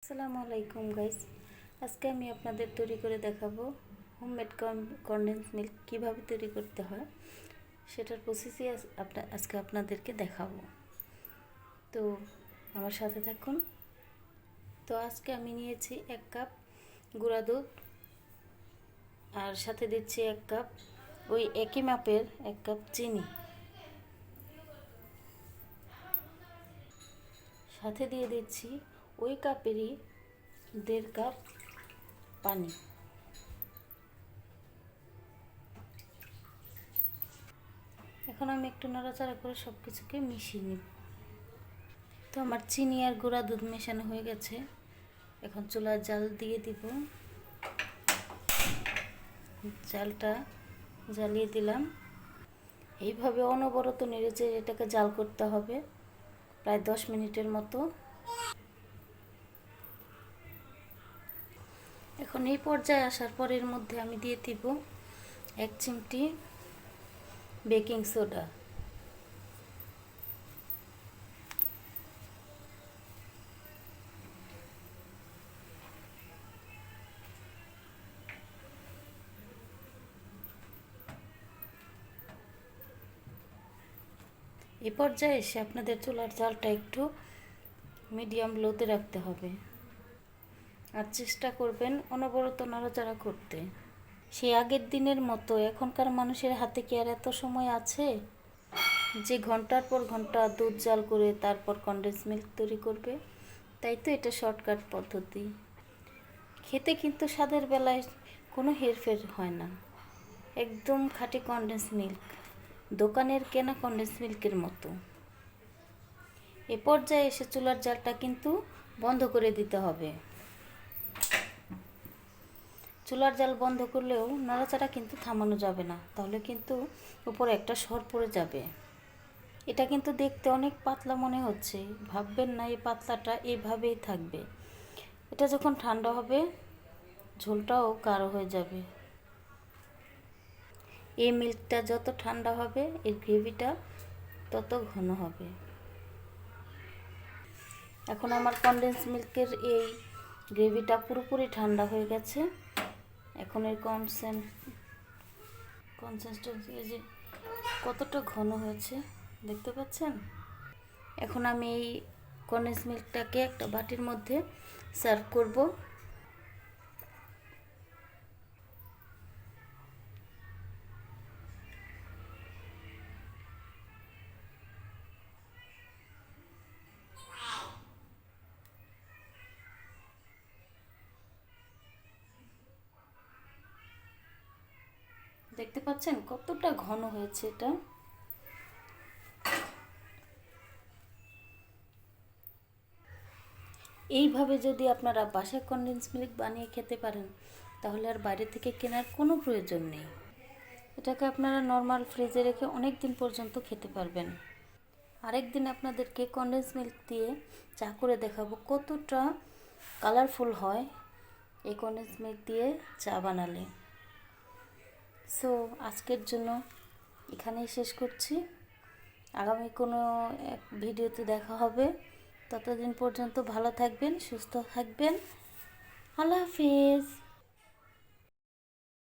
আসসালামু আলাইকুম গাইস। আজকে আমি আপনাদের তৈরি করে দেখাবো হোমমেড কনডেন্স মিল্ক কিভাবে তৈরি করতে হয়, সেটার প্রসেসই আজকে আপনাদেরকে দেখাবো। তো আমার সাথে থাকুন। তো আজকে আমি নিয়েছি 1 কাপ গুঁড়া দুধ, আর সাথে দিচ্ছি 1 কাপ ওই একই মাপের 1 কাপ চিনি, সাথে দিয়ে দিচ্ছি ওই কাপেরই 1.5 কাপ পানি। এখন আমি একটু নাড়াচাড়া করে সব কিছুকে মিশিয়ে নিব। তো আমার চিনি আর গুঁড়া দুধ মেশানো হয়ে গেছে। এখন চুলার জাল দিয়ে দিব। জালটা জ্বালিয়ে দিলাম। এইভাবে অনবরত নেড়েচেড়ে এটাকে জাল করতে হবে প্রায় 10 মিনিটের মতো। এখন এই পর্যায়ে আসার পর এর মধ্যে আমি দিয়ে দিব 1 চিমটি বেকিং সোডা। এই পর্যায়ে এসে আপনাদের চুলার জালটা একটু মিডিয়াম লোতে রাখতে হবে, আর চেষ্টা করবেন অনবরত নাড়াচাড়া করতে। সেই আগের দিনের মতো এখনকার মানুষের হাতে কি আর এত সময় আছে যে ঘন্টার পর ঘন্টা দুধ জাল করে তারপর কনডেন্স মিল্ক তৈরি করবে? তাই তো এটা শর্টকাট পদ্ধতি। খেতে কিন্তু স্বাদের বেলায় কোনো হেরফের হয় না, একদম খাঁটি কনডেন্স মিল্ক, দোকানের কেনা কনডেন্স মিল্কের মতো। এ পর্যায়ে এসে চুলার জালটা কিন্তু বন্ধ করে দিতে হবে। চুলার জাল বন্ধ করলেও নাড়াচাড়া কিন্তু থামানো যাবে না, তাহলে কিন্তু উপরে একটা সর পড়ে যাবে। এটা কিন্তু দেখতে অনেক পাতলা মনে হচ্ছে, ভাববেন না এই পাতলাটা এইভাবেই থাকবে। এটা যখন ঠান্ডা হবে ঝোলটাও গাঢ় হয়ে যাবে। এই মিল্কটা যত ঠান্ডা হবে এর গ্রেভিটা তত ঘন হবে। এখন আমার কনডেন্স মিল্কের এই গ্রেভিটা পুরোপুরি ঠান্ডা হয়ে গেছে। এখন এর কনসিস্টেন্সি যে কতটা ঘন হয়েছে দেখতে পাচ্ছেন। এখন আমি এই কনডেন্স মিল্কটাকে একটা বাটির মধ্যে সার্ভ করব। দেখতে পাচ্ছেন কতটা ঘন হয়েছে এটা। এইভাবে যদি আপনারা বাসায় কনডেন্স মিল্ক বানিয়ে খেতে পারেন তাহলে আর বাইরে থেকে কেনার কোনো প্রয়োজন নেই। এটাকে আপনারা নর্মাল ফ্রিজে রেখে অনেক দিন পর্যন্ত খেতে পারবেন। আরেকদিন আপনাদেরকে কনডেন্স মিল্ক দিয়ে চা করে দেখাবো কতটা কালারফুল হয় এই কনডেন্স মিল্ক দিয়ে চা বানালে। সো আজকের জন্য এখানেই শেষ করছি। আগামী কোনো এক ভিডিওতে দেখা হবে। ততদিন পর্যন্ত ভালো থাকবেন, সুস্থ থাকবেন। আল্লাহ হাফিজ।